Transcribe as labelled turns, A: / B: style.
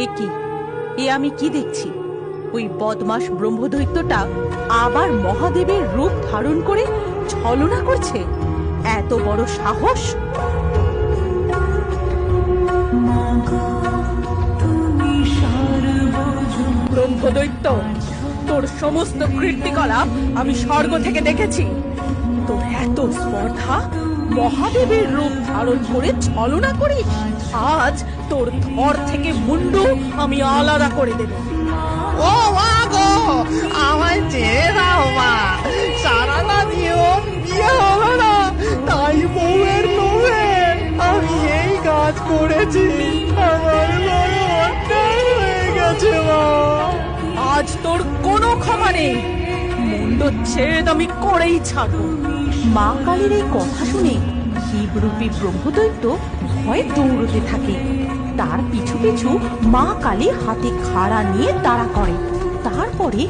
A: এ কি, এ আমি কি দেখছি? ওই বদমাস ব্রহ্মদৈত্যটা আবার মহাদেবের রূপ ধারণ করে ছলনা করছে। এত বড় সাহস! ব্রহ্মদৈত্য, তোর সমস্ত কীর্তিকলাপ আমি স্বর্গ থেকে দেখেছি। তোর এত স্পর্ধা, মহাদেবের রূপ ধারণ করে ছলনা করিস। আজ তোর ধর থেকে মুন্ডু আমি আলাদা করে দেব।
B: ও মা গো, আমায় ছেড়ে দাও মা। সারাটা জীবন বিয়ে হলো না, তাই বউয়ের লোভে আমি এই কাজ করেছি। আমার বড় অন্যায় হয়ে গেছে মা।
A: আজ তোর কোনো ক্ষমা নেই। মুন্ডচ্ছেদ আমি করেই ছাড়ব। মা কালীর এই কথা শুনে শিবরূপী ব্রহ্মদৈত্য ভয়ে দৌড়তে থাকে। তার পিছু পিছু মা কালী হাতে খাড়া নিয়ে তাড়া করে। তারপরে